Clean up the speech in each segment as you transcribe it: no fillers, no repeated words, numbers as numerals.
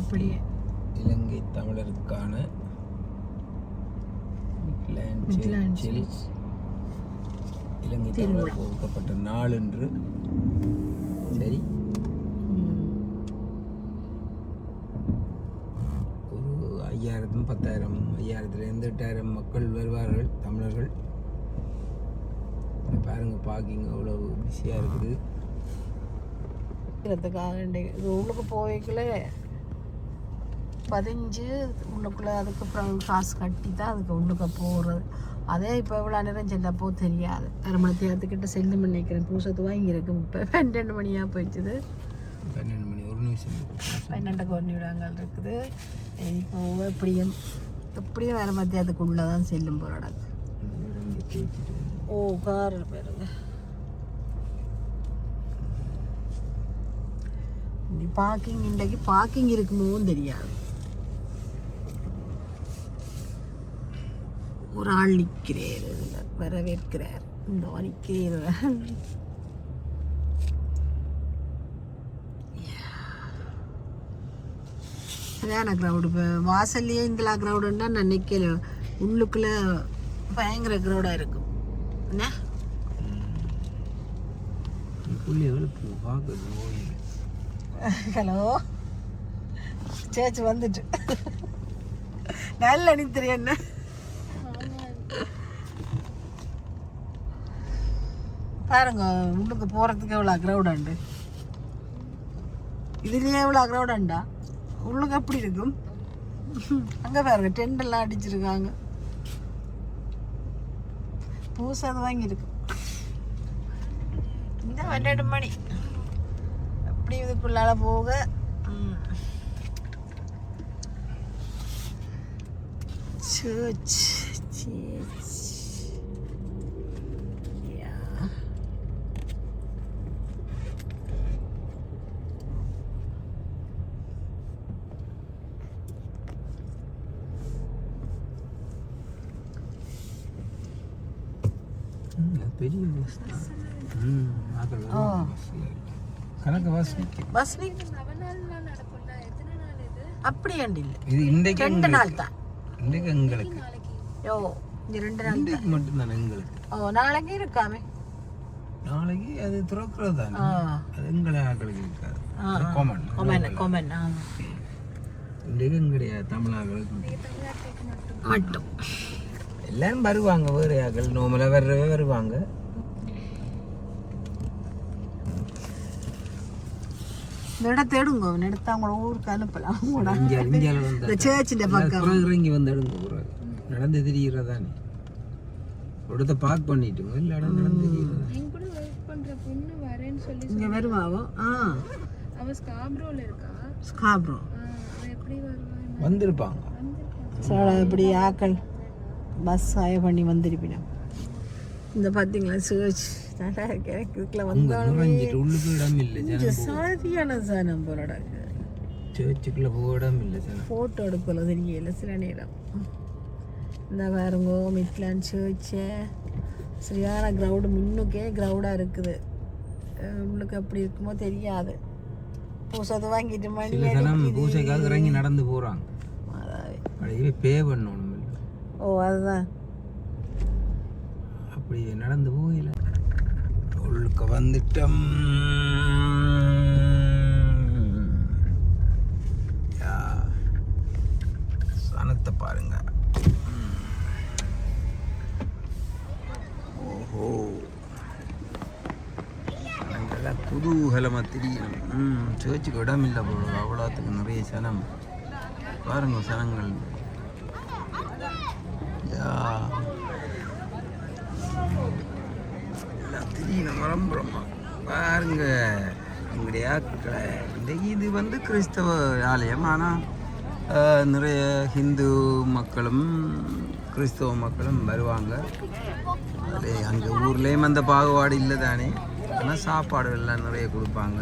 அப்படியே இலங்கை தமிழருக்கான இலங்கை தமிழர் ஒதுக்கப்பட்ட நாள் என்று சரி ஒரு 5000 10,000 5000 8,000 மக்கள் வருவார்கள் தமிழர்கள். பாருங்க பார்க்கிங் அவ்வளவு பிஸியாக இருக்குது. உள்ளுக்கு போய்க்கல 15 உள்ளுக்குள்ளே அதுக்கப்புறம் காசு கட்டி தான் அதுக்கு உள்ளுக்க போகிறது. அதே இப்போ இவ்வளோ நேரம் செல்லப்போ தெரியாது. 1/2 மணி நேரத்துக்கிட்ட செல்லு நினைக்கிறேன். பூசத்து வாங்கியிருக்கு. இப்போ 12 மணியாக போயிடுச்சுது. 12 மணி 1 நிமிஷம் 12 விடாங்கள் இருக்குது. இப்போ எப்படியும் வேறு மத்தியத்துக்குள்ளே தான் செல்லும் போராடாது. ஓ கார் பாருங்க. பார்க்கிங் இன்றைக்கு பார்க்கிங் இருக்குமோன்னு தெரியாது. ஒரு ஆள் நிற்கிறார், வரவேற்கிறார். இந்த நிற்கிறார். சரியான க்ரௌடு. இப்போ வாசல்லையே இந்த க்ரௌடுன்னா நான் நிற்கல. உள்ளுக்குள்ளே பயங்கர க்ரௌடாக இருக்கும். என்ன ஹலோ சேச்சு வந்துட்டு நல்ல நித்திரி என்ன பாருங்க. உள்ளுக்கு போகிறதுக்கு எவ்வளோ க்ரௌடாண்டு. இதுலேயே எவ்வளோ க்ரௌடாண்டா. உள்ளுக்கு எப்படி இருக்கும். அங்கே பாருங்க டெண்டெல்லாம் அடிச்சிருக்காங்க. பூசாது வாங்கியிருக்கு. இந்த 12 மணி அப்படி இதுக்குள்ளால போக சர்ச் பெரிய கணக்கு பஸ் அப்படியாண்டு இல்லை. இது இன்றைக்கு 2 நாள் தான். இன்றைக்கு எங்களுக்கு இந்த 2 நாள் மட்டும்தானே எங்களுக்கு. நாளைக்கு இருக்காமே. நாளைக்கு அது துறக்கிறது தானே. அது எங்களை ஆக்களுக்கு இருக்காது. கொமன் இன்றைக்கு எங்களுடைய தமிழர்களுக்கு மட்டும். எல்லாரும் வருவாங்க. வேறு ஆக்கள் நோமலாக வர்றவே வருவாங்க. இந்த இடம் தேடுங்க. எடுத்து அவங்கள ஊருக்கு அனுப்பலாம். சேர்ச்சிന്റെ பக்கம் இறங்கி வந்து எடுங்க. நடந்து திரிகிறதானே இடத்த பார்க் பண்ணிட்டு இல்லை இடம் நடந்து திரிகிறதா. இங்கே வருவாவோ. ஸ்காப்ரோ வந்திருப்பாங்க. இப்படி ஆக்கள் பஸ் ஆய பண்ணி வந்திருப்பினா. இந்த பார்த்தீங்களா சர்ச் நல்லா இருக்கு. எனக்கு இதுக்குள்ள வந்தாலும் உள்ளுக்கு இடம் இல்லை. சாதியான சாணம் போராட சர்ச்சுக்குள்ள போக இடம் இல்லை. ஃபோட்டோ எடுக்கல தெரியல சில நேரம். இந்த பாருங்க மிட்லாண்ட் சர்ச்சு சரியான க்ரௌடு. முன்னுக்கே க்ரௌடாக இருக்குது. உள்ளுக்கு எப்படி இருக்குமோ தெரியாது. பூசத்தை வாங்கிட்டு மணி பூசைக்காக இறங்கி நடந்து போகிறாங்க. அதாவது பே பண்ணணும். ஓ அதுதான் அப்படி நடந்து போகல. உள்ளுக்க வந்துட்டோம். சனத்தை பாருங்க. ஓஹோ நல்லா குதூகலமாக திரியணும். சேர்ச்சுக்கு இடம் இல்லை போல. அவ்வளோத்துக்கு நிறைய சனம் பாருங்க. சனங்கள் திடீர்னு மரம்புறமா பாருங்க. எங்களுடைய இன்றைக்கு இது வந்து கிறிஸ்தவ ஆலயம். ஆனால் நிறைய ஹிந்து மக்களும் கிறிஸ்தவ மக்களும் வருவாங்க. அது அங்கே ஊர்லேயும் அந்த பாகுபாடு இல்லை தானே. ஆனால் சாப்பாடுகள்லாம் நிறைய கொடுப்பாங்க.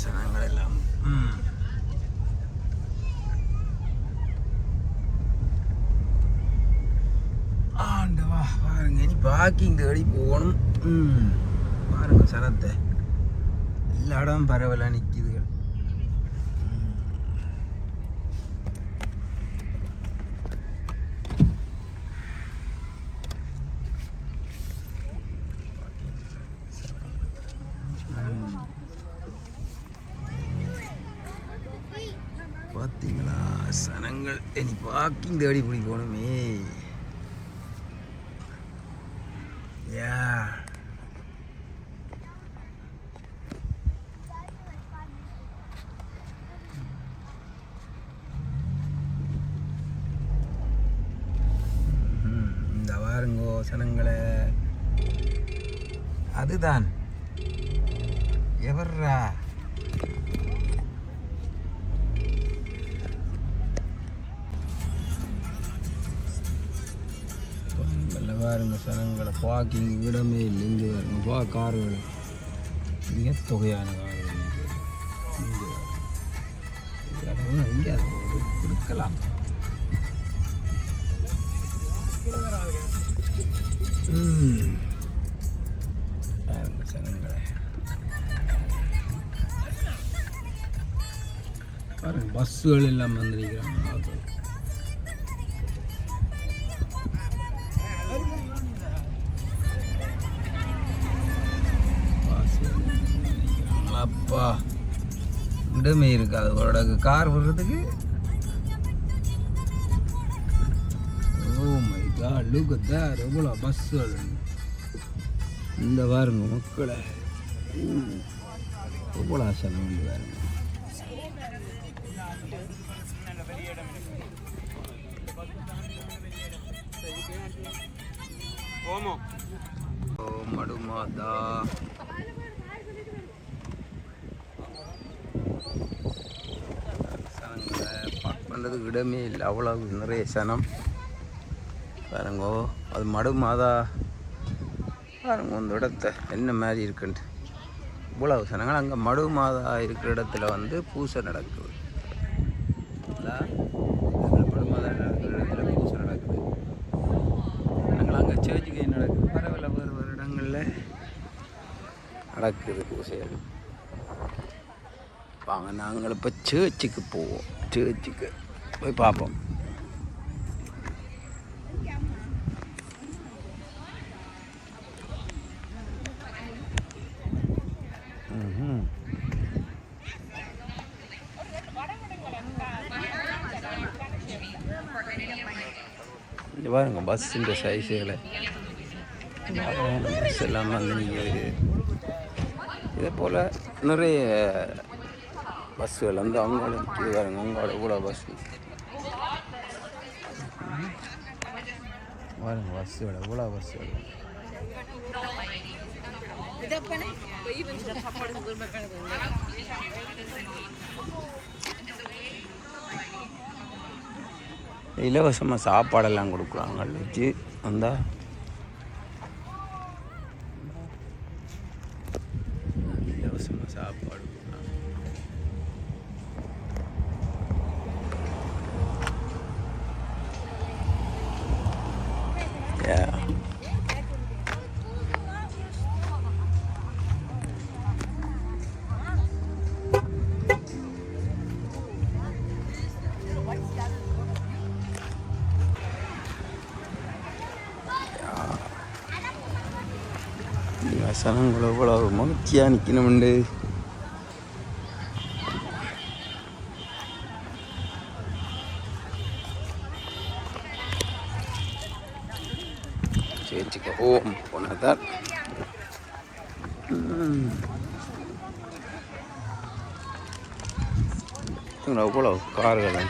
சனங்கள் எல்லாம். ஆண்டவா பாருங்க, இனி பார்க்கிங் தேடி போகணும். பாருங்க சனத்தை எல்லா இடம் பரவலாக நிற்கிதுகள். பார்த்தீங்களா சனங்கள் இனி பார்க்கிங் தேடி பிடி போகணுமே. யா இந்த வாருங்கோ சனங்களை. அதுதான் எவர்ரா பாருங்க சனங்களை. பார்க்கிங் இடமே இல்லை. இங்கே பாருங்க கார்கள் மிக தொகையான கார்கள். இங்கே கொடுக்கலாம். பாருங்க சனங்களை. பாருங்க பஸ்ஸுகள் எல்லாம் வந்து நிற்கிறாங்க. அப்பா இடமே இருக்காது ஒரு கார் விடுறதுக்கு. Oh my god, look at that. எவ்வளோ பஸ்ஸுகள். இந்த பாருங்க மக்களை, எவ்வளோ ஆசனம் வந்து பாருங்க. ஓ மடுமாதா. பார்க் பண்ணுறதுக்கு இடமே இல்லை, அவ்வளோ நிறைய சனம். பாருங்கோ அது மடு மாதா. பாருங்க அந்த இடத்த என்ன மாதிரி இருக்குன்ட்டு. இவ்வளவு சனங்கள். அங்கே மடு மாதா இருக்கிற இடத்துல வந்து பூசை நடக்குது. மடு மாதா இருக்கிற இடத்துல பூசை நடக்குது. நாங்கள் அங்கே சேர்ச்சுக்கு நடக்குது. பரவாயில்ல, வேறு வேறு இடங்களில் நடக்குது பூசைகள். வாங்க நாங்கள் இப்போ சேர்ச்சுக்கு போவோம். சேர்ச்சுக்கு போய் பார்ப்போம். இங்கே பாருங்க பஸ்ஸுன்ற சைஸுகளை. பஸ் எல்லாம் வந்து நீங்கள் இதே போல் நிறைய பஸ்ஸுகள் வந்து அவங்களோட நிற்கிது. பாருங்க அவங்களோட கூட பஸ் பாருங்க. பஸ்ஸுகள் எவ்வளோ பஸ்ஸுகள். இலவசமாக சாப்பாடெல்லாம் கொடுக்குறாங்க. வச்சு வந்தால் இலவசமாக சாப்பாடு கொடுக்குறாங்க. சனங்களை இவ்வளோ மகிழ்ச்சியாக நிற்கணும்ண்டு. சேர்ச்சுக்க போனதான் இவ்வளோ கார்கள்.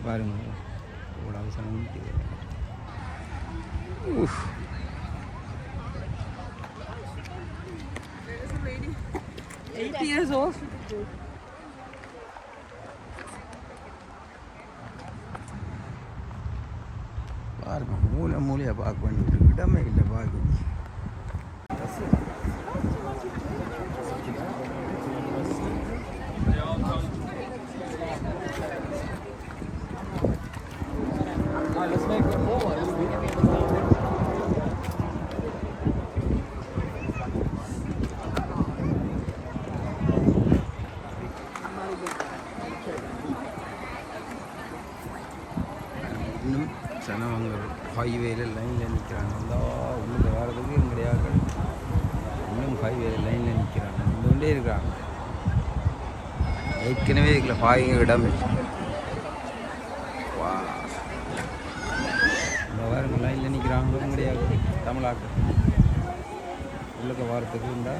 பாருங்க இவ்வளோ சனம் நிற்கிது. 8 years old. பாருங்க மூலையாக பார்க்க வேண்டிய இடமே இல்லை பார்க்க. இன்னும் ஜனவங்க ஹைவேல லைனில் நிற்கிறாங்க. அந்த உள்ளுக்கு வர்றதுக்கு கிடையாது. இன்னும் ஹைவேல லைனில் நிற்கிறாங்க. நின்றுகிட்டே இருக்கிறாங்க. ஏற்கனவே இதில் பாயிங்க இடம் வா இந்த வாரங்க லைனில் நிற்கிறாங்களும் கிடையாது. தமிழாக்கு உள்ளுக்கு வாரத்துக்கு இருந்தா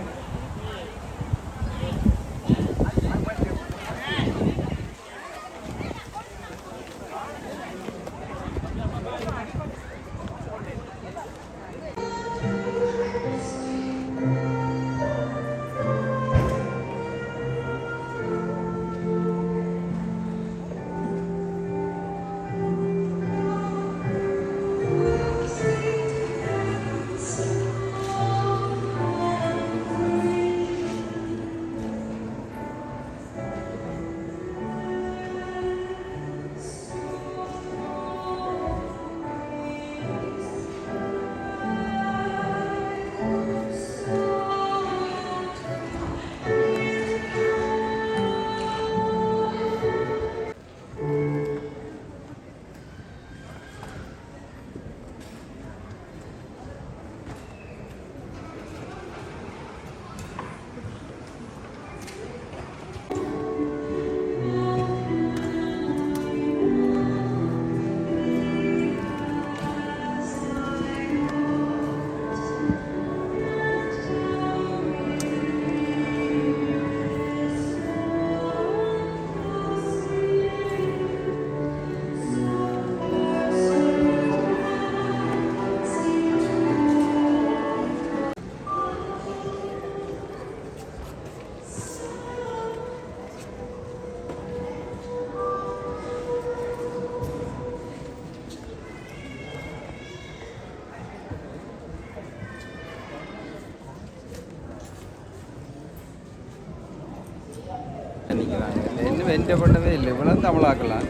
நிற்கிறாங்க. இன்னும் வென்ட் பண்ணவே இல்லை. இவ்வளோ தமிழாக்கலாம்.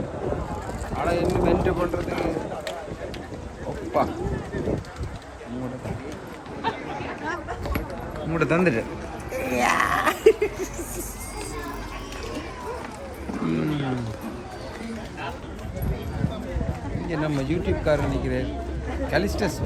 ஆனால் இன்னும் வென்ட் பண்ணுறதுக்கு ஒப்பா உங்கள்கிட்ட தந்துட்டு இங்கே நம்ம யூடியூப்காரர் நிற்கிறேன். கலிஸ்டஸ்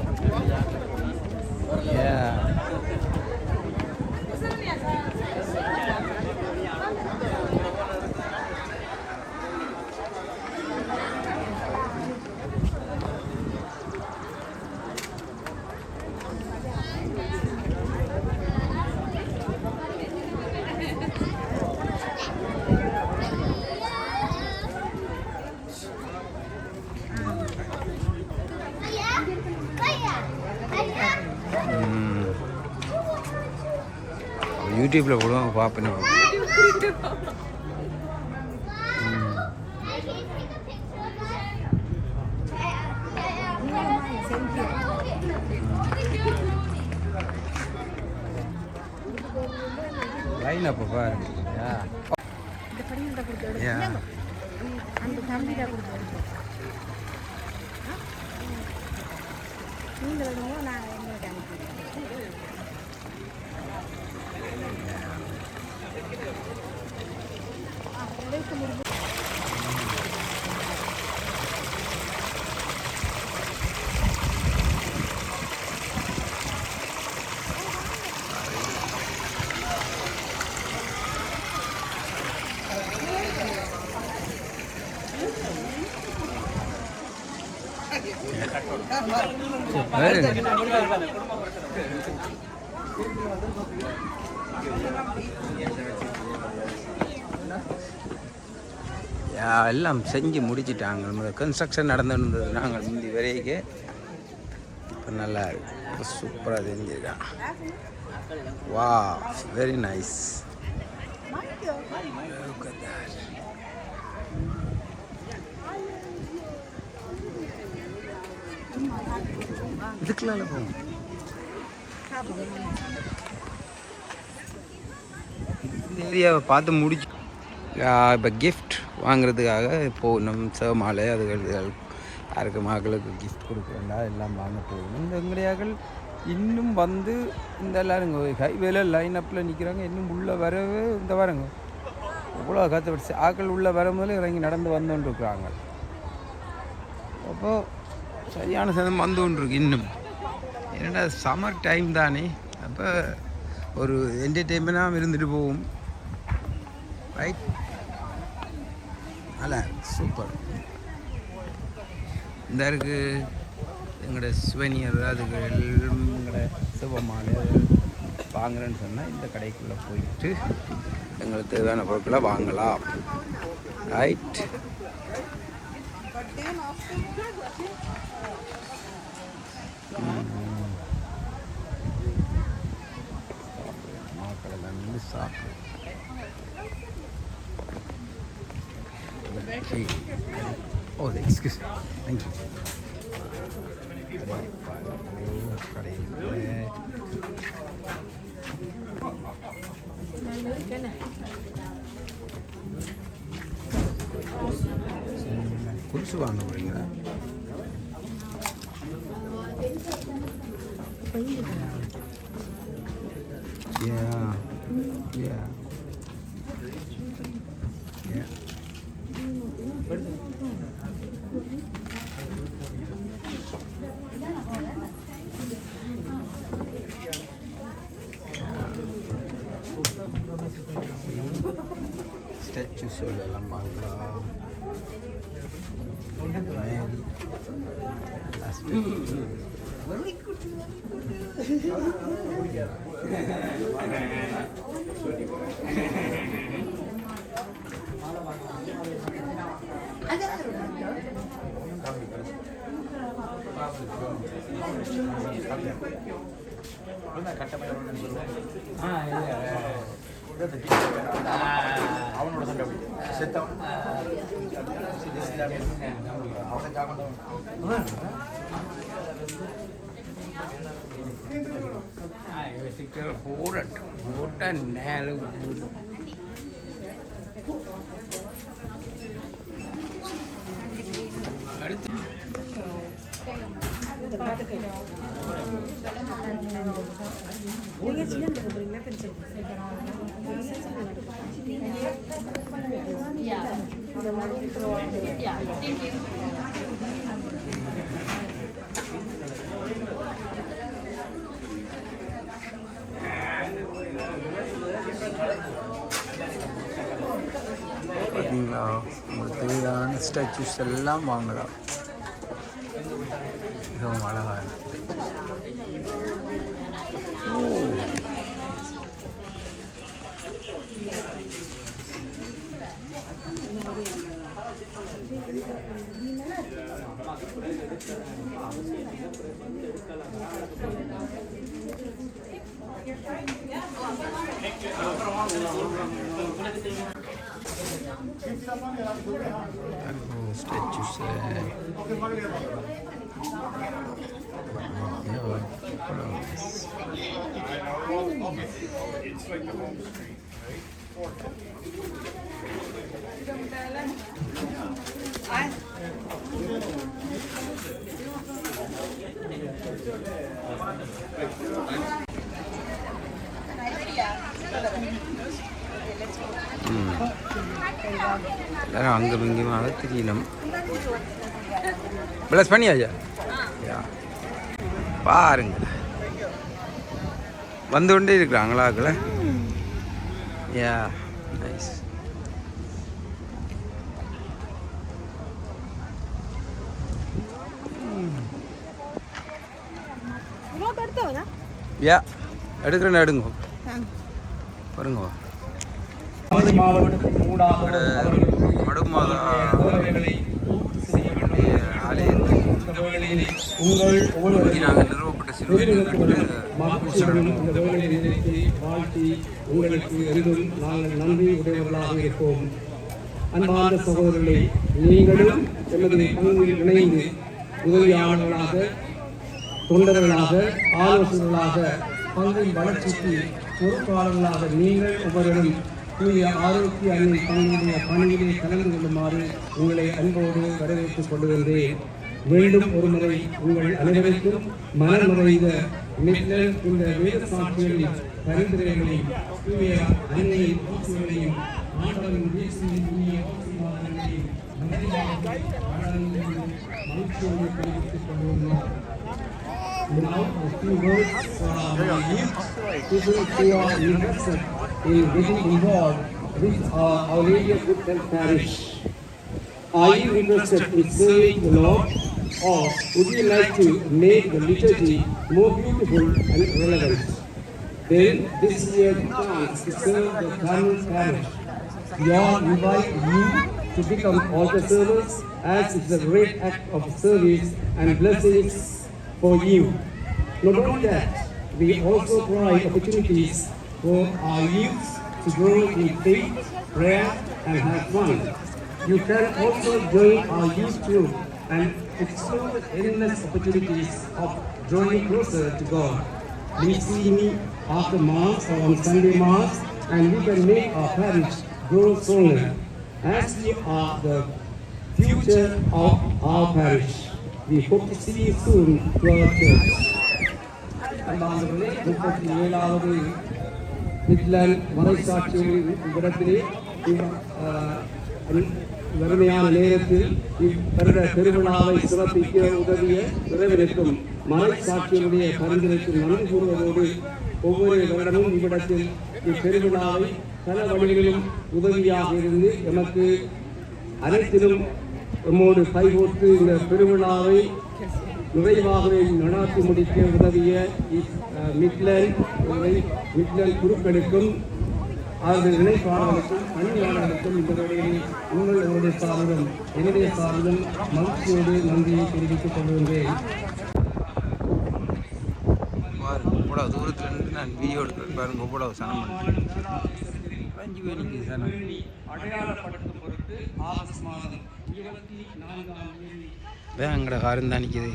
யூடியூப்பில் போடுவாங்க பார்ப்பேன்னு. லைன் அப்போ பாருங்க. எல்லாம் செஞ்சு முடிச்சிட்டாங்க. கன்ஸ்ட்ரக்ஷன் நடந்துருந்தது நாங்கள் முந்தி வரைக்கு. இப்போ நல்லா இருக்கு, சூப்பராக செஞ்சுருக்காங்க. வா, வெரி நைஸ். இதுக்குள்ள போகும். இந்த ஏரியாவை பார்த்து முடிச்சு இப்போ கிஃப்ட் வாங்குறதுக்காக போகணும். சேமாலை அதுகள் யாருக்கு மகளுக்கு கிஃப்ட் கொடுக்குறா எல்லாம் வாங்க போகணும். இந்த எங்கடையாக்கள் இன்னும் வந்து இந்த எல்லாருங்க ஹைவேல லைன்-அப்பில் நிற்கிறாங்க. இன்னும் உள்ளே வரவே இந்த வரங்க இவ்வளோ கற்றுப்படிச்சு ஆக்கள் உள்ளே வரும்போது இறங்கி நடந்து வந்து இருக்கிறாங்க. அப்போது சரியான சதம் வந்து கொண்டு இருக்கு இன்னும். என்னடா சம்மர் டைம் தானே, அப்போ ஒரு என்டர்டெயின்மெண்ட்டாக இருந்துட்டு போகும். ரைட், நல்லா சூப்பர். இந்த இருக்குது எங்களோட சுவனியர் அதுகள் எங்களோட சிவமாலை வாங்குறேன்னு சொன்னால் இந்த கடைக்குள்ளே போயிட்டு எங்களுக்கு தேவையான பொருட்களை வாங்கலாம். ரைட், மக்களெல்லாம் நின்று சாப்பிடு. ஓ எக்ஸ்கியூஸ், தேங்க்யூ. குடிச்சு வாங்க போறீங்களா? Yeah. Yeah. Yeah. Statues எல்லாம் பார்க்கலாம். Very good. அவனோட சண்டை செத்தவன் போட்ட நேரம் அடுத்து பார்த்தீங்களா, உங்களுக்கு தேவையான ஸ்டாச்சுஸ் எல்லாம் வாங்கலாம். மிகவும் அழகாக statues. எல்லாரும் அங்கே இங்கேயுமாக தெரியணும். பிளஸ் பண்ணியாச்சா? பாருங்க வந்து கொண்டே இருக்கிறாங்களாக்குல. யா நைஸ். யா எடுக்கிறேன், எடுங்க பாருங்க. மடுமாதா நாங்கள் நிறுவப்பட்ட வாழ்த்தி உங்களுக்கு என்றும் நாங்கள் நன்றி உடையவர்களாக இருப்போம். அன்பார்ந்த சகோதரர்களை, நீங்களும் எமது பங்கில் இணைந்து உதவியாளர்களாக தொண்டர்களாக, ஆலோசகர்களாக, பங்கின் வளர்ச்சிக்கு பொறுப்பாளர்களாக நீங்கள் ஒவ்வொருவரும் தூய ஆரோக்கிய அன்னை தங்களுடைய பணியிலே கலந்து கொள்ளுமாறு உங்களை அன்போடு வரவேற்றுக் கொள்கின்றேன். மீண்டும் ஒருமுறை உங்கள் அனைவருக்கும் மனம் நிறைந்த மிட்லண்ட் இந்த வேத சாட்சிகளின் பரிந்துரைகளையும் தூய அன்னையின் ஆசிரியர்களையும் ஆண்டவரின் வீழ்ச்சியின் இனிய ஆசீர்வாதங்களையும் மகிழ்ச்சியோடு தெரிவித்துக் கொள்கிறோம். Now, a few words for our youth, people who are interested in getting involved with Our Lady of Good Health Parish. Are you interested in serving the Lord, or would you like to make the liturgy more beautiful and relevant? Then this is your chance to serve the Tamil parish. We all invite you to become altar servers, as it's a great act of service and blessings for you. Not only that, we also provide opportunities for our youth to grow in faith, prayer, and have fun. You can also join our youth group and explore the endless opportunities of drawing closer to God. Please see me after Mass or on Sunday Mass, and we can make our parish grow stronger, as we are the future of our parish. We hope to see you soon to our church. அன்பானவர்களே, 37வது Midland மறைசாட்சிகளின் இடத்திலே வறுமையான நேரத்தில் இவ்வருட பெருவிழாவை சிறப்பிக்க உதவிய இறைவனுக்கும் மறைசாட்சிகளுடைய பரிந்துரைக்கும் நன்றி கூறுவதோடு ஒவ்வொரு வருடமும் இவ்விடத்தில் இப்பெருவிழாவை பல வழிகளிலும் உதவியாக இருந்து எமக்கு அனைத்திலும் நம்மோடு கைகோர்த்து இந்த பெருவிழாவை நிறைவாகவே நடாத்தி முடிக்க உதவிய மிட்லண்ட் குருக்களுக்கும் அவர்கள் இணைப்பாளர்களுக்கும் பணியாளர்களுக்கும் இந்த வேளையில் உங்களுடைய சார்பிலும் என்னுடைய சார்பிலும் மகிழ்ச்சியோடு நன்றியை தெரிவித்துக் கொள்கின்றேன். இவ்வளவு தூரத்துல இருந்து நான் வீடியோ எடுக்கிறேன் பாருங்க. இவ்வளவு சனம் சனம் அடையாளப்படுத்தும் பொருட்டு ஆகஸ்ட் மாதம் 24ஆம் தேதி எங்கட காரம் தான் நிற்கிது.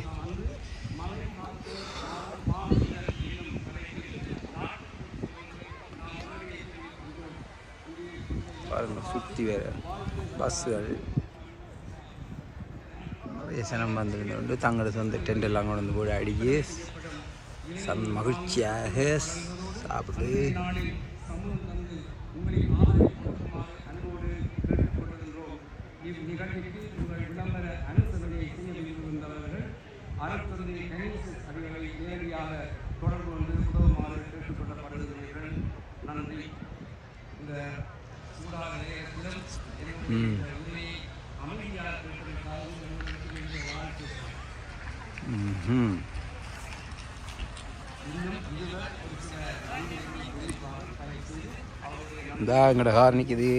பாருங்க, சுற்றி வேறு பஸ்ஸுகள் நிறைய சனம் வந்துட்டு தங்களோட சொந்த டென்ட் எல்லாம் கொண்டு வந்து போய் அடிக்கி மகிழ்ச்சியாக சாப்பிட்டு இந்நிகழ்ச்சிக்கு உங்கள் விளம்பர அனுசரணையை செய்ய விரும்புகின்றவர்கள் அரசு அதிகாரிகளை நேரடியாக தொடர்பு கொண்டு உதவுமாறு கேட்டுக்கொள்ளப்படுகிறீர்கள். நன்றி. இந்த சூடான நேரத்திலும் அமைதியாக இந்த எங்கட கார் நிற்கிது.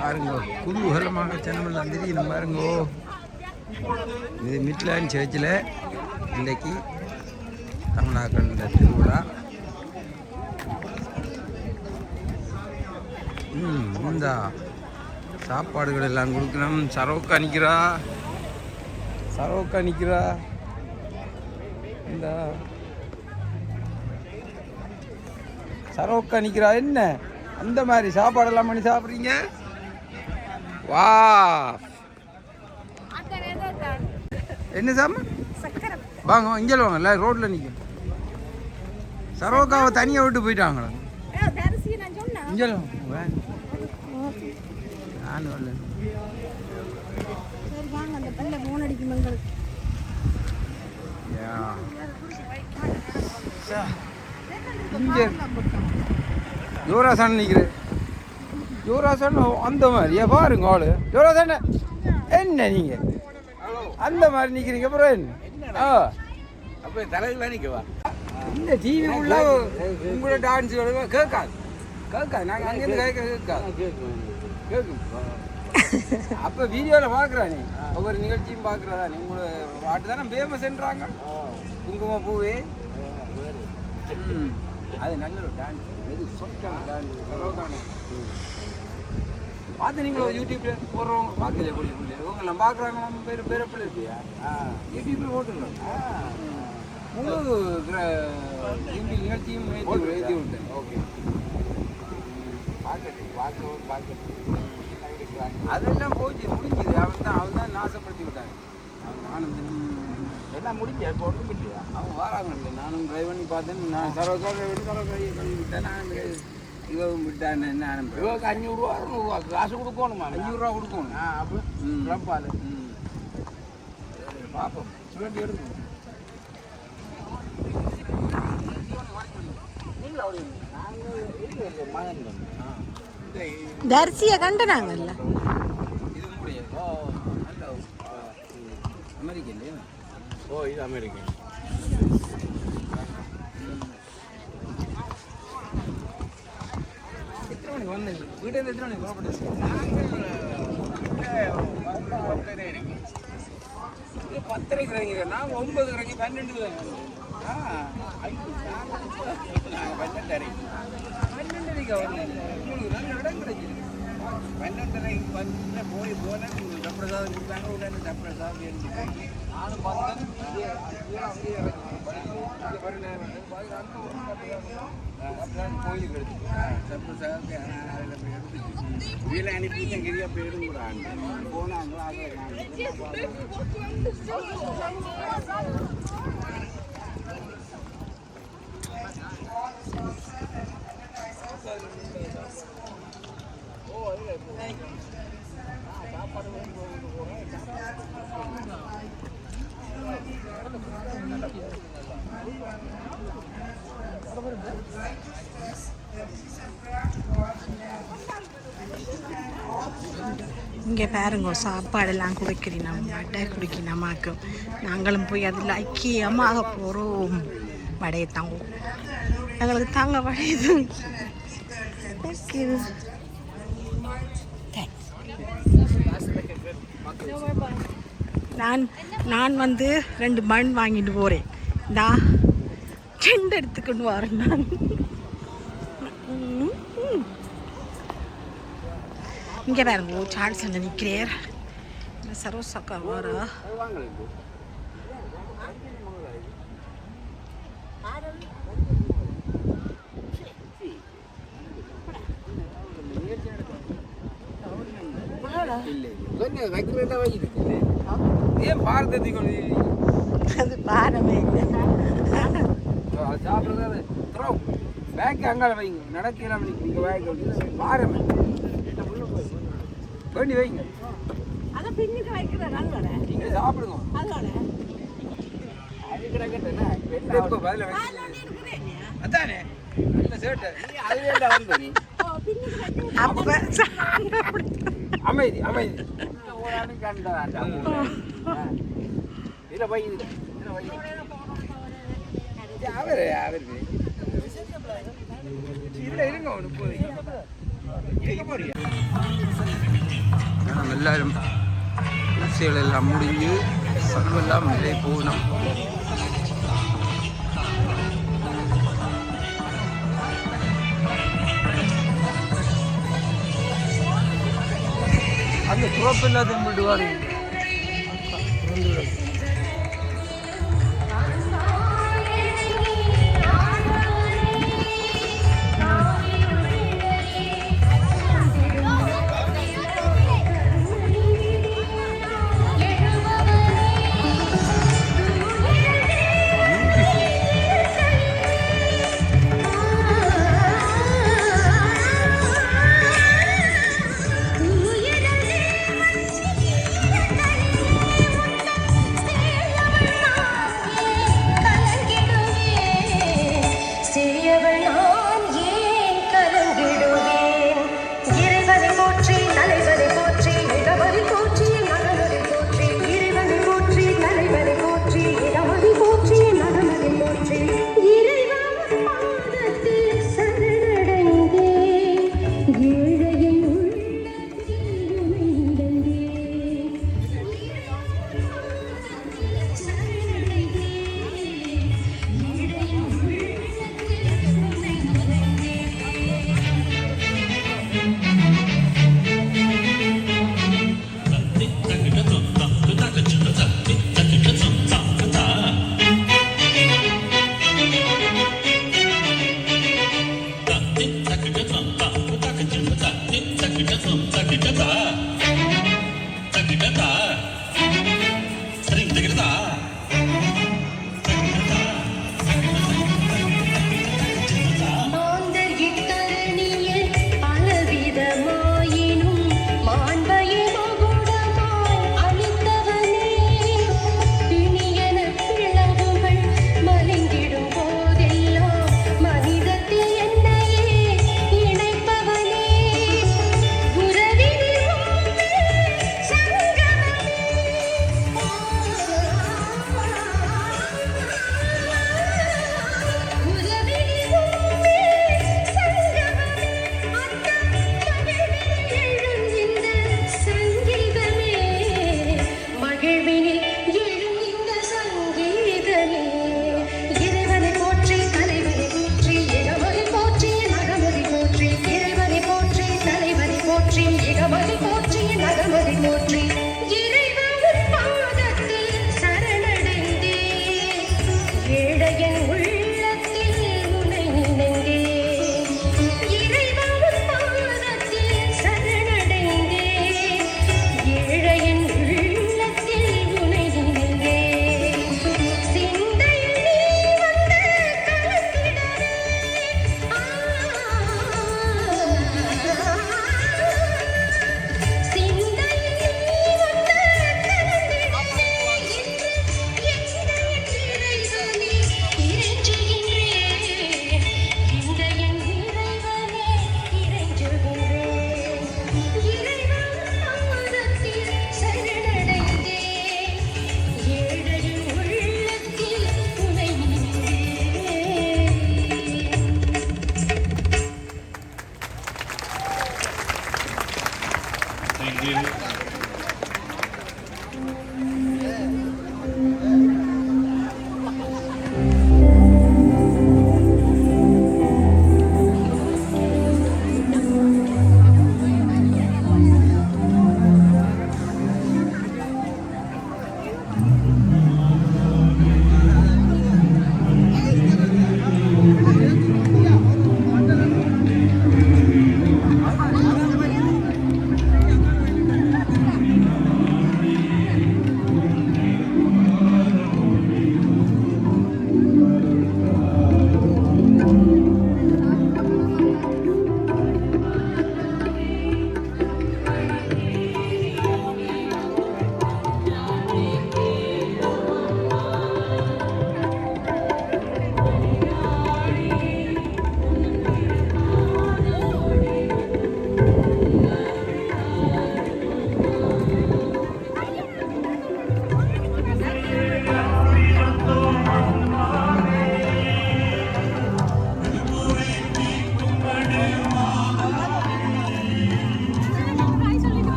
பாருங்க, குதூகலமாக ஜனமெல்லாம் தெரியும். பாருங்கோ, இது மிட்லண்ட் சர்ச்சில் இன்றைக்கு தமிழாக்கள் திருவிழா. இந்த சாப்பாடுகள் எல்லாம் கொடுக்கணும். சரோக்கா நிற்கிறா. இந்த சரோக்கா நிற்கிறா. என்ன அந்த மாதிரி சாப்பாடெல்லாம் பண்ணி சாப்பிட்றீங்க? வா, என்ன சாமான் வாங்க, இங்கே வாங்க. இல்லை, ரோட்டில் நிற்கும். சரோக்காவை தனியாக விட்டு போயிட்டாங்களா? இங்கே நான் வரல. இங்கே யுவராசன் நிற்கிறேன். யுவராசன் அந்த மாதிரியா பாருங்க ஆளு. யுவராசன் என்ன நீங்கள் அந்த மாதிரி நிற்கிறீங்க? அப்புறம் என்ன அப்போ தலைவெலாம் நிற்கவா? இந்த டிவி உள்ள உங்களோட டான்ஸ் கேட்காது. நாங்கள் அங்கேருந்து கேட்கும். அப்போ வீடியோவில் பார்க்குறானே, ஒவ்வொரு நிகழ்ச்சியும் பார்க்குறதானே. உங்களோட பாட்டு தானே ஃபேமஸ்ன்றாங்க. குங்கும பூவே அது நல்ல ஒரு டான்ஸ். எது சொற்கான டான்ஸ். பார்த்து நீங்களும் யூடியூப்ல போடுறவங்க பார்க்கல பிள்ளை இவங்கெல்லாம் பார்க்குறாங்க நம்ம பேர் பேர பிள்ளை இல்லையா யூடியூப்ல போட்டுருங்க முழு நிகழ்ச்சியும் எழுதி விட்டேன் ஓகே அதெல்லாம் போச்சு முடிஞ்சுது அவன் தான் நாசப்படுத்தி விட்டாங்க அவன் ஆனந்தன் எல்லாம் முடிஞ்சு இப்போ ஒன்றும் இல்லையா அவங்க வராங்க நானும் ட்ரைவ் பண்ணி பார்த்தேன் நான் கழுவி விட்டேன் நான் இவன் விட்டான்னு என்ன ஆரம்பிச்சு இவருக்கு 500 ரூபா காசு கொடுக்கணுமா 500 ரூபா கொடுக்கணும் அப்போ ரப்பால் பார்ப்போம் சுழட்டி எடுக்கணும் தரிசியை கண்டனாங்கல்ல இது முடியாது அமெரிக்கன் இல்லையா ஓ இது அமெரிக்கன் எத்தனை மணிக்கு வந்தீங்க வீட்டில் எத்தனை மணிக்கு புறப்பட்டு 10:30 இறங்கிங்க நாங்கள் 9 இறங்கி 12 தான் 12:30 வந்தேன் உங்களுக்கு நல்ல இடம் கிடைச்சிது 12:30 வந்து போனேன் டப்ரசாதம் கொடுத்தாங்க உடனே டப்ரசாதம் எடுத்துட்டு நானும் பார்த்தேன் கோயிலுக்கு எடுத்துட்டேன் டப்ரசாதத்தை எடுத்துட்டு வீட்டில் அனுப்பிட்டு கிரியா போயிடும் போனாங்களோ இங்கே பாருங்க சாப்பாடெல்லாம் குடிக்கிறீங்க வடை குடிக்கிறீங்க அம்மாக்கும் நாங்களும் போய் அதில் ஐக்கியமாக போகிறோம் வடையை தாங்குவோம் எங்களுக்கு தாங்க வடையுது நான் வந்து 2 மண் வாங்கிட்டு போகிறேன் இந்தா 2 எடுத்துக்கொண்டு வரேன் நான் இங்கே பாருங்க சாட் சென்று நிற்கிறேன் சரோசாக்கா வர ஏன் பாரதத்துக்கு அது பாரமே இல்லை சாப்பிட்றது பேக்கு அங்கால வைங்க நடக்கலாம் நீங்கள் பேக்கு பாரமே வேண்டி வைங்க நீங்கள் சாப்பிடுங்க அதானே அமைதி அமைதி இதில் போய் எல்லாரும் ஊசிகள் எல்லாம் முடிஞ்சு சர்வெல்லாம் நிலை போகணும் அந்த குழப்பம் இல்லாத விடுவாரு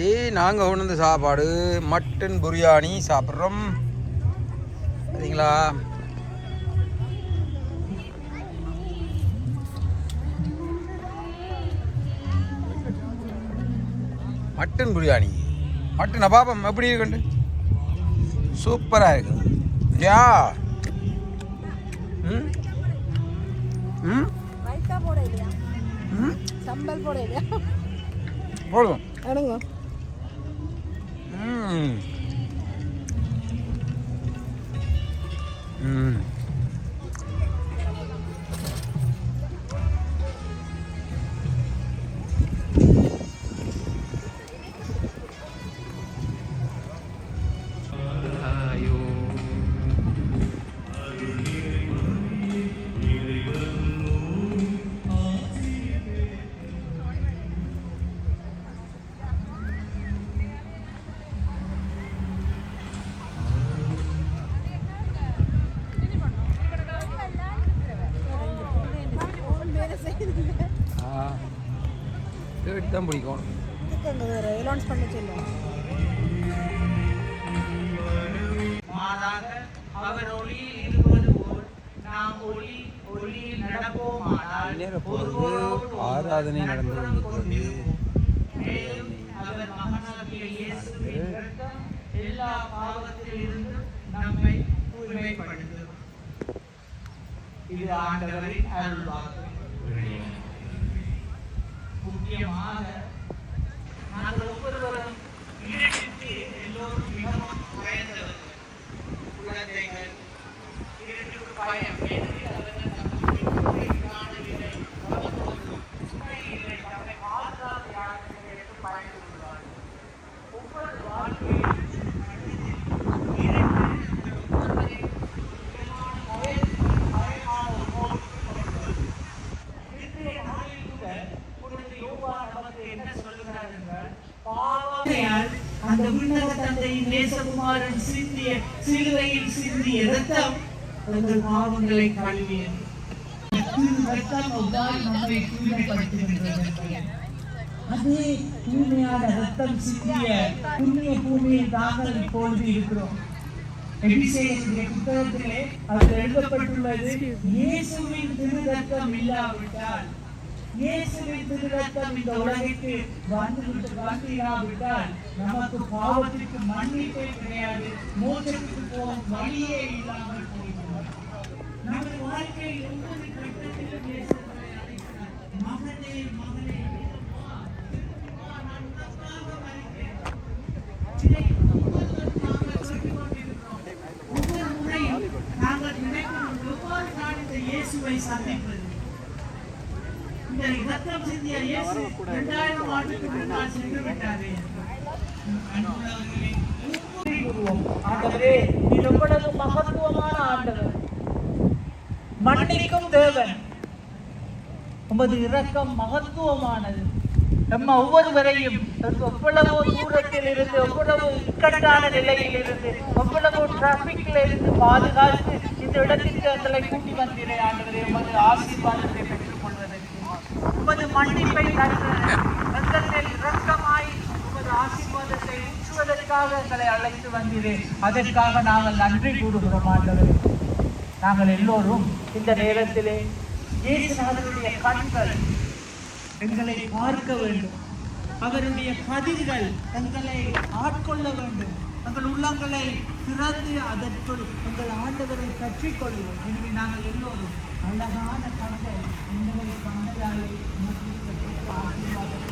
சரி நாங்கள் கொண்டு வந்த சாப்பாடு மட்டன் பிரியாணி சாப்பிட்றோம். சரிங்களா? மட்டன் பிரியாணி மட்டனை பாப்பம் எப்படி இருக்குண்டு. சூப்பராக இருக்குது. யா ம் ம் ரைத்தா போட இல்லையா? சம்பல் போட இல்லையா? போடுவோம். எடுங்க. ம் ம் கேட்டு தான் பிடிக்கும். லான்ச் பண்ண சொல்லுவோம். அவர் ஒளியில் இருப்பது போல் நாம் ஒளியில் நடப்போமானால் ஆராதனை நடந்து கொண்டிருக்கிறது. மேலும் அவர் மகனாகிய இயேசுவின் இரத்தம் எல்லா பாவத்திலிருந்தும் நம்மை தூய்மைப்படுத்தும். இது ஆண்டவரின் அருள்வாக்கு. முக்கியமாக நாங்கள் ஒவ்வொருவரும் இருட்டுக்கு எல்லோரும் மிகவும் பயந்தவர்கள். குழந்தைகள் இருட்டுக்கு பயம். ஏனெனில் அவர்கள் தம்மை காணவில்லை, இல்லை, தம்மை மாற்றாத யாருக்கும் என்று பயந்து கொள்வார்கள். ஒவ்வொரு வாழ்க்கையிலும் அந்த உன்னத தந்தையின் நேசகுமாரன் சிந்திய சிலுவையில் சிந்திய இரத்தம் எங்கள் பாவங்களை கழுவியது. இரத்தம் எவ்வாறு நம்மை தூய்மைப்படுத்துகின்றது? அதே தூய்மையான இரத்தம் சிந்திய புண்ணிய பூமியில் நாங்கள் இப்பொழுது இருக்கிறோம். எபிசேயனுடைய புத்தகத்திலே அது எழுதப்பட்டுள்ளது, இயேசுவின் திரு இரத்தம் இல்லாவிட்டால், இயேசுவின் திரு இரத்தம் இந்த உலகிற்கு வந்திராவிட்டால் நமக்கு பாவத்திற்கு மன்னிப்பே கிடையாது, மோட்சத்துக்கு போகும் வழியே இல்லாமல் போய்விடும். நமது வாழ்க்கையில் ஒவ்வொரு கட்டத்திலும் இயேசுவை அழைக்கிறார். மகனே மகனே, நான் உனக்காக மரித்தேன். இதை ஒவ்வொரு முறையும் நாங்கள் நினைக்கும் எவ்வாறு நான் இந்த இயேசுவை சந்திப்பது. இந்த இரத்தம் சிந்திய இயேசு 2000 ஆண்டுக்கு முன்னால் சென்று விட்டாரே. ஆண்டவரே, நீர் எவ்வளவு மகத்துவமான ஆண்டவர், மன்னிக்கும் தேவன். உமது இரக்கம் மகத்துவமானது. நம்ம ஒவ்வொருவரையும் எவ்வளவோ தூரத்தில் இருந்து, எவ்வளவு இக்கட்டான நிலையில் இருந்து, எவ்வளவோ டிராபிக்ல இருந்து பாதுகாத்து இந்த இடத்திற்கு எங்களை கூட்டி வந்தீரே ஆண்டவரே. உமது ஆசீர்வாதத்தை பெற்றுக் கொள்வதற்கு, உமது மன்னிப்பை எங்களில் இரக்கமாய் உமது ஆசீர்வாதத்தை ஊற்றுவதற்காக எங்களை அழைத்து வந்தீரே. அதற்காக நாங்கள் நன்றி கூறுகிறோம் ஆண்டவரே. நாங்கள் எல்லோரும் இந்த நேரத்திலே இயேசுநாதருடைய கண்கள் எங்களை பார்க்க வேண்டும், அவருடைய கதிர்கள் எங்களை ஆட்கொள்ள வேண்டும், எங்கள் உள்ளங்களை திறந்து அதற்குள் எங்கள் ஆண்டவரை கற்றிக்கொள்வோம். எனவே நாங்கள் எல்லோரும் அழகான கண்கள் எங்களை கண்களாலே ஆசீர்வாதத்தை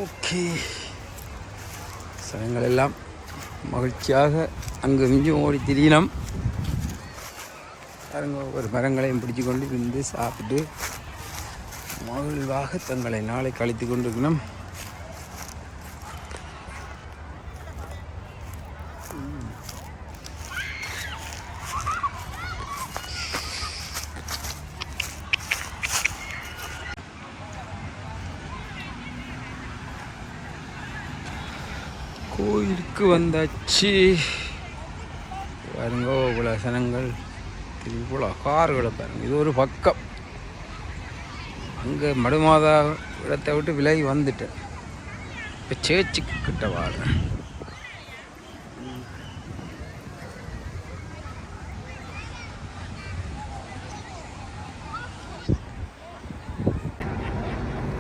ஓகே, சனங்கள் எல்லாம் மகிழ்ச்சியாக அங்கு மிஞ்சும் ஓடி திரியணும். பாருங்க, ஒவ்வொரு மரங்களையும் பிடிச்சு கொண்டு இருந்து சாப்பிட்டு மகிழ்வாக தங்களை நாளை கழித்து கொண்டிருக்கணும். கோயிலுக்கு வந்தாச்சு. பாருங்க, இவ்வளோ சனங்கள், இவ்வளோ கார்களை பாருங்க. இது ஒரு பக்கம். அங்கே மடுமாதா இடத்தை விட்டு விலகி வந்துட்டேன். இப்போ சேர்ச்சுக்கு கிட்ட வாடுறேன்.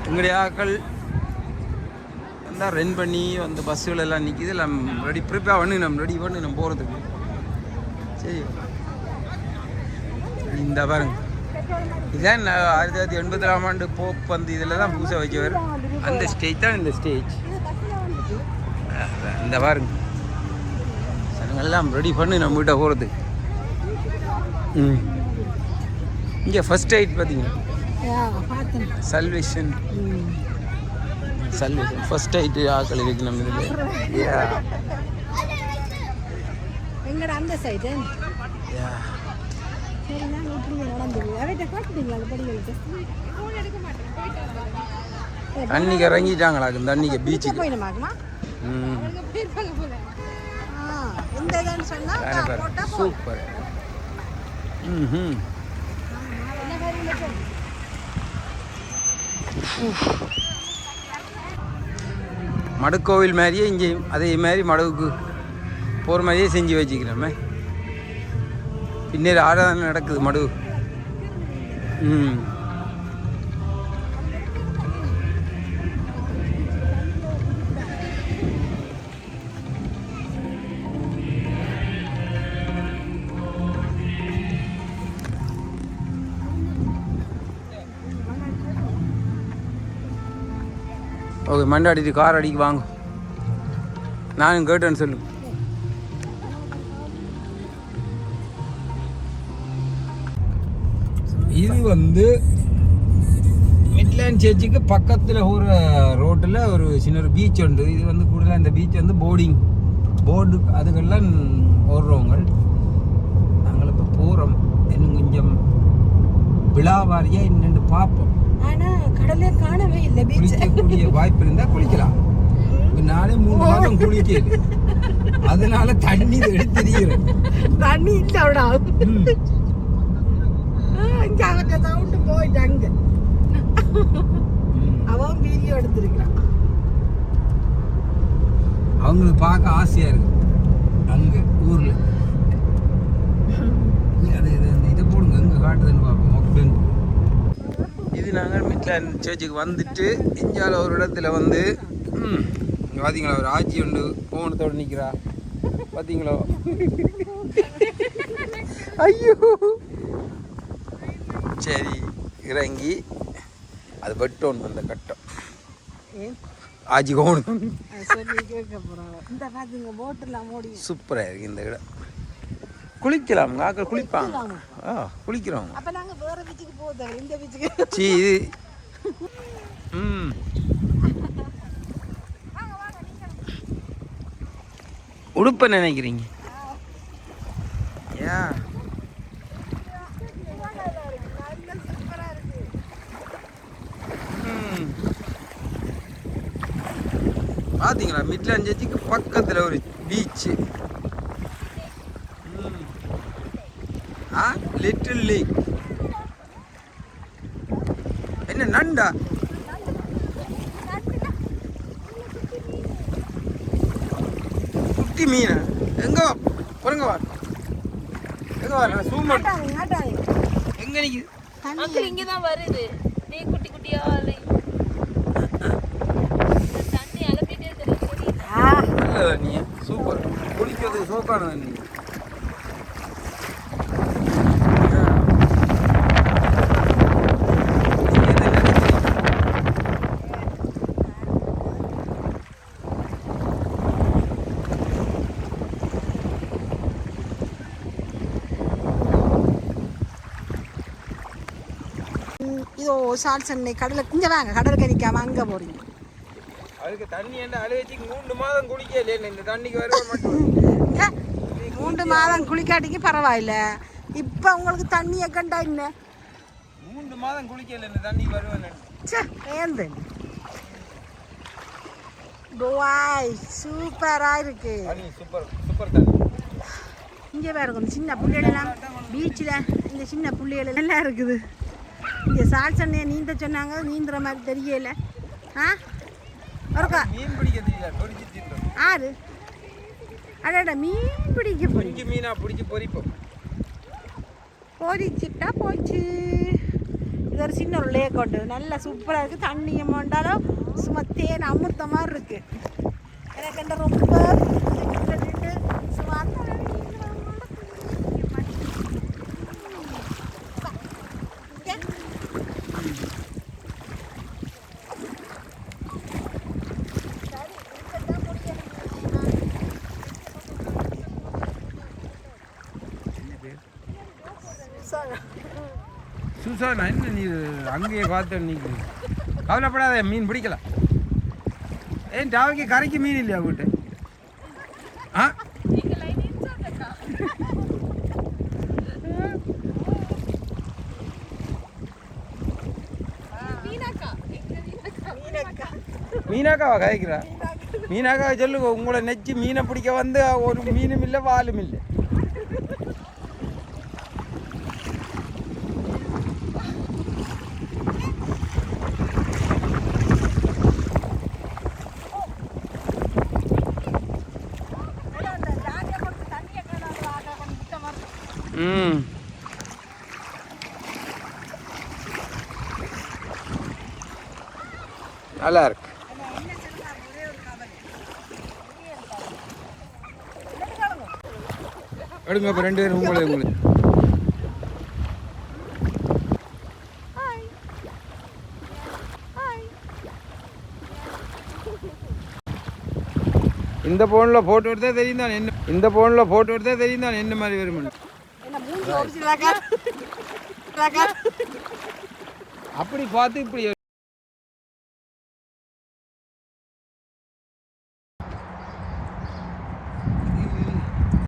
எங்களுடைய ஆக்கள் ரென் பண்ணி அந்த பஸ்ஸுகள் எல்லாம் நிற்கிது. எல்லாம் ரெடி ப்ரிப்பேர் பண்ணி ரெடி பண்ணி நம்ம போகிறதுக்கு. சரி, இந்த பாருங்க, இதுதான் 1984ஆம் ஆண்டு போப் வந்து இதில் தான் பூசை வச்சவர். அந்த ஸ்டேஜ் தான் இந்த ஸ்டேஜ். இந்த பாருங்க, எல்லாம் ரெடி பண்ணி நம்ம கிட்ட போகிறது. இங்கே ஃபர்ஸ்ட் எய்ட் பார்த்தீங்கன்னா சல்வேஷன் ஃபர்ஸ்ட் எய்ட் ஆக்கள் இருக்கு நம்ம இதில். எங்கட அந்த சைடு தண்ணிக்கு இறங்கிட்டாங்களா? தண்ணிக்கு பீச்சுக்கு சூப்பர். மடுக்கோவில் மாதிரியே இங்கே அதே மாதிரி மடுவுக்கு போகிற மாதிரியே செஞ்சு வச்சுக்கிறோமே. பின்னேறு ஆராதனை நடக்குது மடு. ஓகே, மண்டாடிட்டு கார் அடிக்கு வாங்க. நானும் கேட்டேன்னு சொல்லு. இது வந்து மிட்லேண்ட் சர்ச்சுக்கு பக்கத்தில் ஒரு ரோட்டில் ஒரு சின்ன ஒரு பீச் உண்டு. இது வந்து கூடுதலாக இந்த பீச் வந்து போர்டு அதுக்கெல்லாம் ஓடுறவங்க. நாங்கள் இப்போ போகிறோம். இன்னும் கொஞ்சம் விழாவாரியாக இன்னும் பார்ப்போம். ஆனால் கடலே காணவே இல்லை. குளிக்கக்கூடிய வாய்ப்பு இருந்தால் குளிக்கலாம். இப்போ நானே 3 மாதம் குளிக்கல, அதனால தண்ணி எடுத்துறேன். தண்ணி இல்லை அவ்வளோ. இங்கே அவங்க சவுண்டு போயிட்டாங்க. அவன் வீடியோ எடுத்துருக்கிறான். அவங்களுக்கு பார்க்க ஆசையாக இருக்கு அங்கே ஊரில். அது இதை போடுங்க, எங்கே காட்டுதுன்னு பார்ப்போம். மொக்கன் இது நாங்கள் மிட்லேண்ட் சர்ச்சுக்கு வந்துட்டு இந்தியாவில் ஒரு இடத்துல வந்து இங்கே பார்த்தீங்களா, ஒரு ஆட்சி உண்டு போனத்தோடு நிற்கிறா. பார்த்தீங்களோ? ஐயோ, சரி இறங்கி அது வெட்டோன்னு அந்த கட்டம் ஆஜி கோணும் சூப்பராக இருக்குது இந்த இடம். குளிக்கலாம், ஆக்கள் குளிப்பாங்க. குளிக்கிறோம். சீ உடுப்ப நினைக்கிறீங்க? ஏன் பார்த்தீங்களா, மிட்லேண்ட் சர்ச்சுக்கு பக்கத்தில் ஒரு பீச்சு. லிட்டில் லேக். என்ன நண்டா? குட்டி மீனா? எங்க பொறுங்க வா, எங்க வா, நான் சூம் எங்க நிக்குது? மக்கள் இங்க தான் வருது. நீ குட்டி குட்டியா தண்ணி அலப்பிட்டே இருக்கு. நல்ல தண்ணி, சூப்பர். குளிக்கிறதுக்கு சோக்கான தண்ணி. ஐயோ சாட்ஸ் அண்ணே கடலுக்கு இங்கே வாங்க கடலுக்கு நிற்காம அங்கே போகிறீங்க. அதுக்கு தண்ணி என்ன அழுவச்சு 3 மாதம் குளிக்கல இந்த தண்ணிக்கு வருவ மட்டும் 3 மாதம் குளிக்காட்டிக்கு பரவாயில்ல. இப்போ உங்களுக்கு தண்ணியை கண்டா என்ன 3 மாதம் குளிக்கல இந்த தண்ணிக்கு வருவேன். ஏந்து கோவாய் சூப்பராக இருக்கு. தண்ணி சூப்பர் சூப்பர் தண்ணி. இங்கே வேறு கொஞ்சம் சின்ன புள்ளைகளெல்லாம் பீச்சில் இந்த சின்ன புள்ளைகள் எல்லாம் இருக்குது. இங்கே சாட்ஸ் அண்ணையை நீந்த சொன்னாங்க, நீந்துற மாதிரி தெரியல. ஆ ஒருக்கா மீன் பிடிக்க தெரியல, பொரிச்சு தின்றோம். ஆறு அடடா மீன் பிடிக்க போறீங்க. மீனா பிடிச்சி பொரிப்போம். பொரிச்சிட்டா போச்சு. இது ஒரு சின்ன ஒரு லேக் உண்டு, நல்லா சூப்பராக இருக்குது. தண்ணியை மோண்டாலும் சும்மா தேன் அமிர்த மாதிரி இருக்குது. எனக்கு அந்த ரொம்ப சும்மா சுசானா என்ன நீ அங்கேயே பார்த்து நீ கவலைப்படாத, மீன் பிடிக்கலாம். ஏன் டாவைக்கு கரைக்கு மீன் இல்லையா வீட்டு? ஆ மீனாக்காவா கதைக்கிறா? மீனாக்காவை சொல்லு, உங்களை நெச்சு மீனை பிடிக்க வந்து ஒரு மீனும் இல்லை வாலும் இல்லை. நல்லா இருக்கு. எடுங்க இப்போ 2 பேரும் உங்களுக்கு இந்த போனில் ஃபோட்டோ எடுத்தா தெரியும் தான் என்ன, இந்த போனில் ஃபோட்டோ எடுத்தா தெரியும் தான் என்ன மாதிரி வருமானு. அப்படி பார்த்து இப்படி